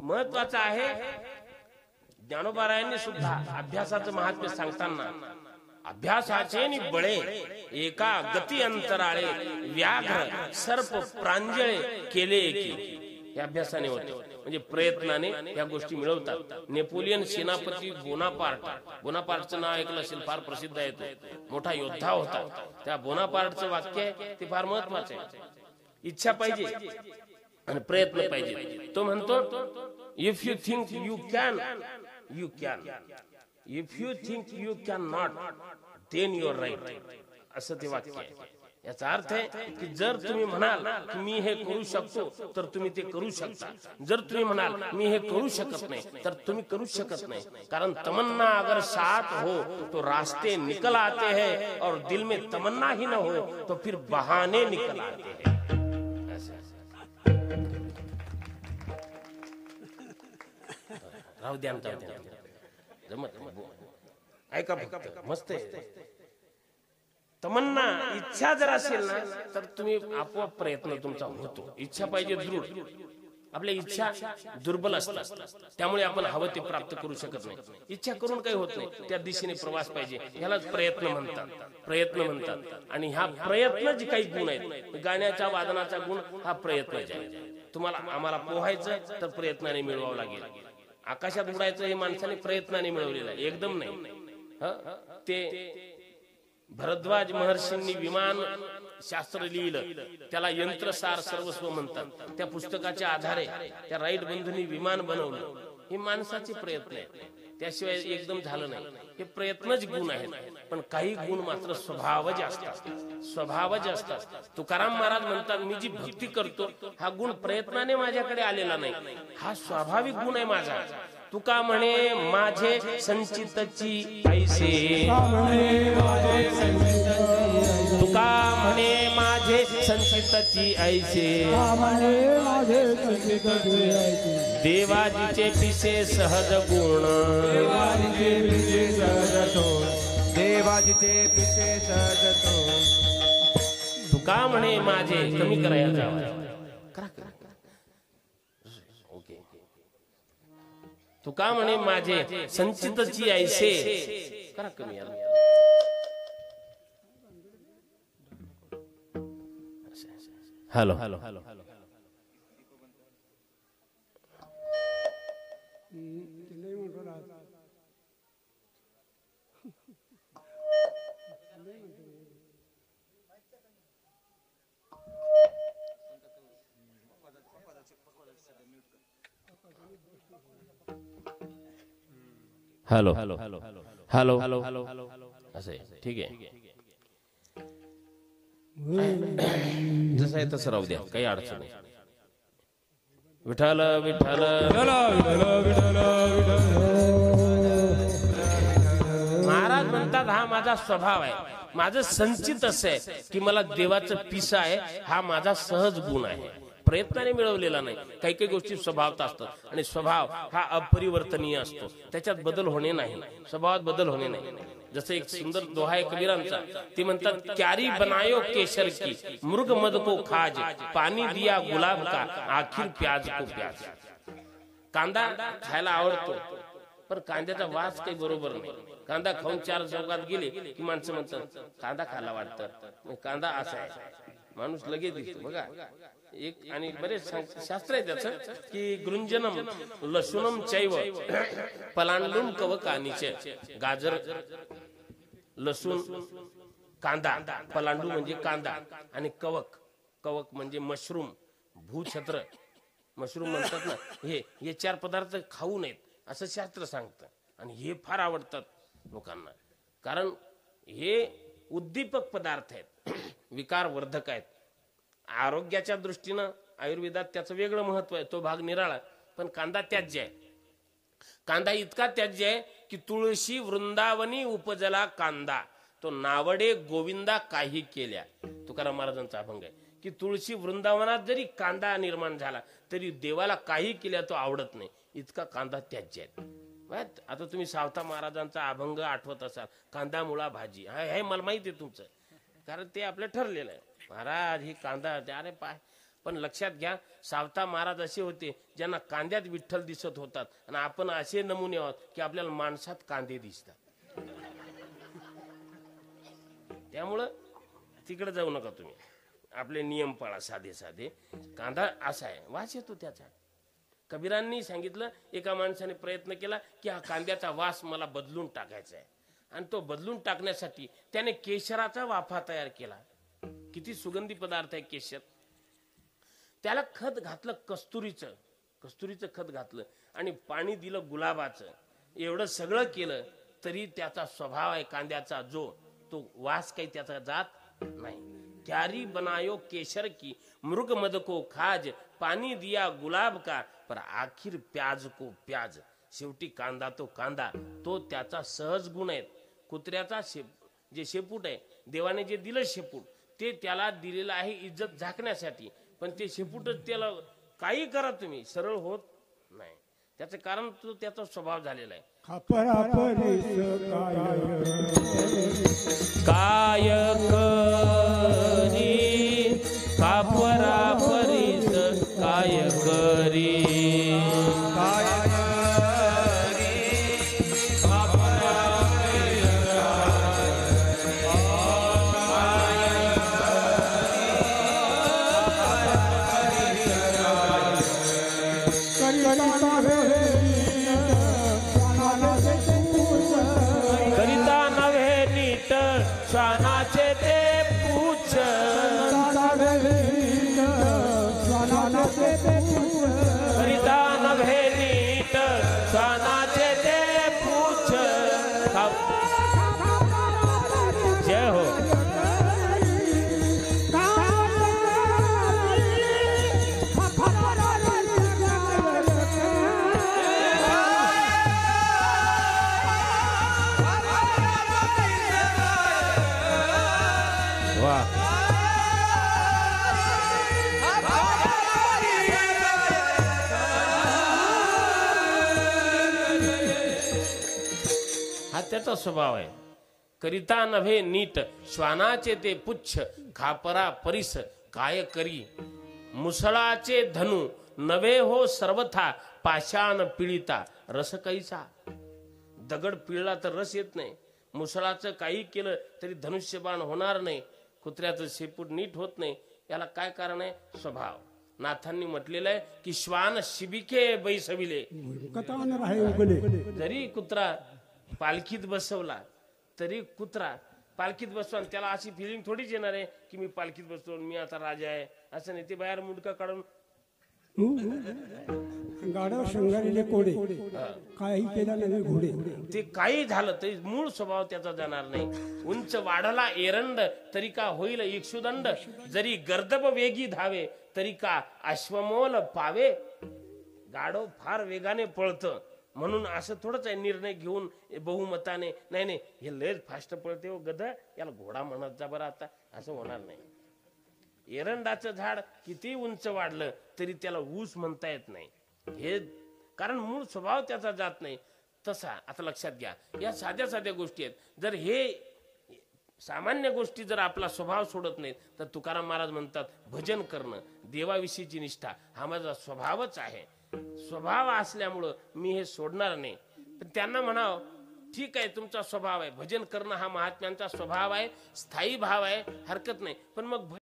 महत्वाचं आहे. ज्ञानोबारायांनी सुद्धा अभ्यासाचं महात्म्य सांगताना अभ्यासाचे नि बळे एका गती अंतराळे व्याघ्र सर्प प्रांजळे केले की. या अभ्यासाने होते म्हणजे प्रयत्नाने या गोष्टी मिळवतात. नेपोलियन सेनापती बोनापार्टचं नाव ऐकलं असेल, फार प्रसिद्ध आहे तो, मोठा योद्धा होता. त्या बोनापार्टचं वाक्य आहे ते फार महत्वाचं आहे. इच्छा पाहिजे आणि प्रयत्न पाहिजे. तो म्हणतो if you think you can you can, if you think you can not then your right, असं ते वाक्य आहे. याचा अर्थ आहे की जर तुम्ही म्हणाल की मी हे करू शकतो तर तुम्ही ते करू शकता. जर तुम्ही म्हणाल मी हे करू शकत नाही तर तुम्ही करू शकत नाही. कारण तमन्ना अगर साथ हो तो रास्ते निकल आते हैं और दिल में तमन्ना ही न हो तो फिर बहाने निकल आते हैं. राहू द्या जमत ऐका मस्त आहे. तमन्ना इच्छा जर असेल ना तर तुम्ही आपोआप प्रयत्न तुमचा होतो. इच्छा पाहिजे दृढ. आपल्या इच्छा दुर्बल असतात त्यामुळे आपण हवं ते प्राप्त करू शकत नाही. इच्छा करून काही होत नाही. त्या दिशेने प्रवास पाहिजे. ह्यालाच प्रयत्न म्हणतात. आणि हा प्रयत्न जे काही गुण आहेत, गाण्याचा वादनाचा गुण हा प्रयत्न आहे. तुम्हाला आम्हाला पोहायचं तर प्रयत्नाने मिळवावं लागेल. आकाशात उडायचं हे माणसाने प्रयत्नाने मिळवलेलं आहे, एकदम नाही. ते भरद्वाज महर्षींनी विमान शास्त्र लिहिलं, त्याला यंत्रसार सर्वस्व म्हणतात. त्या पुस्तकाच्या आधारे त्या राईट बंधूंनी विमान बनवलं. हे माणसाचे प्रयत्न आहेत, त्याशिवाय एकदम झालं नाही. हे प्रयत्नच गुण आहेत. पण काही गुण मात्र स्वभावज असतात. तुकाराम महाराज म्हणतात मी जी भक्ती करतो हा गुण प्रयत्नाने माझ्याकडे आलेला नाही, हा स्वाभाविक गुण आहे माझा. तुका म्हणे माझे संचितची ऐसे, तुका म्हणे माझे संचितची ऐसे, देवाजीचे पिसे सहज गुण, देवाजीचे पिसे सहज तो. तुका म्हणे माझे कमी करायचा ओके. तुका म्हणे माझे संचितची ऐसे करा कमी. Hello hello hello hello hello hello hello hello असं ठीक आहे. जसं आहे तसं राहू द्या, काही अडचण नाही. विठ्ठल विठ्ठल महाराज म्हणतात हा माझा स्वभाव आहे. माझं संचित असं आहे की मला देवाचं पिसा आहे, हा माझा सहज गुण आहे, प्रयत्नाने मिळवलेला नाही. काही काही गोष्टी स्वभावात असतात आणि स्वभाव हा अपरिवर्तनीय असतो, त्याच्यात बदल होणे नाही, स्वभावात बदल होणे नाही. जसं एक सुंदर दोहा आहे कबीरांचा, ते म्हणतात क्यारी बनायो केशर की मृग मद को खाज, पाणी दिया गुलाब का आखिर प्याज को प्याज. कांदा खायला आवडतो पण कांद्याचा वास काही बरोबर नाही. कांदा खाऊन चार चौकात गेले की माणसं म्हणतात कांदा खायला वाटतं, कांदा असा आहे, माणूस लगेच दिसतो बघा. एक आणि बरेच शास्त्र आहे त्याचं की गृंजनम लसूनम चैव पलांडुम कवकानीचे. गाजर, लसूण, कांदा, पलांडू म्हणजे कांदा आणि कवक, कवक म्हणजे मशरूम, भूछत्र मशरूम म्हणतात ना, हे चार पदार्थ खाऊ नयेत असं शास्त्र सांगतं. आणि हे फार आवडतात लोकांना, कारण हे उद्दीपक पदार्थ आहेत, विकारवर्धक आहेत. आरोग्याच्या दृष्टीनं आयुर्वेदात त्याचं वेगळं महत्व आहे, तो भाग निराळा. पण कांदा त्याज्य आहे. कांदा इतका त्याज्य आहे की तुळशी वृंदावनी उपजला कांदा, तो नावडे गोविंदा काही केल्या. तुकाराम महाराजांचा अभंग आहे की तुळशी वृंदावनात जरी कांदा निर्माण झाला तरी देवाला काही केल्या तो आवडत नाही, इतका कांदा त्याज्य आहे. आता तुम्ही सावता महाराजांचा अभंग आठवत असाल, कांदा मुळा भाजी, हे मला माहिती आहे तुमचं, कारण ते आपलं ठरलेलं आहे. महाराज ही कांदा, अरे पाय पण लक्षात घ्या, सावता महाराज असे होते ज्यांना कांद्यात विठ्ठल दिसत होतात, आणि आपण असे नमुने आहोत की आपल्याला माणसात कांदे दिसतात. त्यामुळं तिकडे जाऊ नका तुम्ही, आपले नियम पाळा साधे साधे. कांदा असा आहे, वास येतो त्याचा. कबीरांनी सांगितलं, एका माणसाने प्रयत्न केला की हा कांद्याचा वास मला बदलून टाकायचा आहे, आणि तो बदलून टाकण्यासाठी त्याने केशराचा वाफा तयार केला. किती सुगंधी पदार्थ आहे केशर. त्याला खत घातलं कस्तुरीचं खत घातलं, आणि पाणी दिलं गुलाबाचं. एवढं सगळं केलं तरी त्याचा स्वभाव आहे कांद्याचा जो, तो वास काही त्याचा जात नाही. क्यारी बनायो केशर की, मृग मद को खाज, पानी दिया गुलाब का, पर आखिर प्याज को प्याज. शेवटी कांदा तो कांदा, तो त्याचा सहज गुण आहे. कुत्र्याचा जे शेपूट आहे, देवाने जे दिलं शेपूट, ते त्याला दिलेलं आहे इज्जत झाकण्यासाठी, पण ते शेपूटच त्याला काही करा तुम्ही सरळ होत नाही. त्याचं कारण तो त्याचा स्वभाव झालेला आहे. काय करी कापरा परीस, काय करी करिता नव्हे नीट श्वानाचे ते पूछ, करिता नव्हे नीट श्वानाचे ते पूछ. जय हो. हा त्याचा स्वभाव आहे. करिता नव्हे नीट श्वानाचे ते पुच्छ, खापरा परिस काय करी. मुसळाचे धनु नवे हो सर्वथा, पाषाण पिळिता रस कैसा. दगड पिळला तर रस येत नाही, मुसळाचं काही केलं तरी धनुष्यबाण होणार नाही, कुत्र्याचं शेपूट नीट होत नाही. याला काय कारण आहे? स्वभाव. नाथांनी म्हटलेलं आहे की श्वान शिबिके बैसविले. जरी कुत्रा पालखीत बसवला तरी कुत्रा पालखीत बसतो, आणि त्याला अशी फिलिंग थोडीच येणार आहे की मी पालखीत बसतो, मी आता राजा आहे, असं नाही. ते बाहेर मुंडका काढून गाढव शृंगारीले कोडे, काही केला नाही घोडे. ते काही झालं तरी मूळ स्वभाव त्याचा जाणार नाही. उंच वाढला एरंड तरी का होईल इक्षुदंड, जरी गर्दब वेगी धावे तरी का अश्वमोल पावे. गाढव फार वेगाने पळतं, म्हणून असं थोडंच आहे निर्णय घेऊन बहुमताने, नाही नाही हे लयच फास्ट पळते हो गध, याला घोडा म्हणत जा बरं आता, असं होणार नाही. एरंडाचं झाड किती उंच वाढलं तरी त्याला ऊस म्हणता येत नाही, हे कारण मूळ स्वभाव त्याचा जात नाही. तसा आता लक्षात घ्या, या साध्या साध्या गोष्टी आहेत. जर हे सामान्य गोष्टी जर आपला स्वभाव सोडत नाहीत तर तुकाराम महाराज म्हणतात भजन करणं, देवाविषयीची निष्ठा हा माझा स्वभावच आहे. स्वभाव असल्यामुळं मी हे सोडणार नाही. पण त्यांना म्हणावं ठीक आहे तुमचा स्वभाव आहे, भजन करणं हा महात्म्यांचा स्वभाव आहे, स्थायी भाव आहे, हरकत नाही, पण मग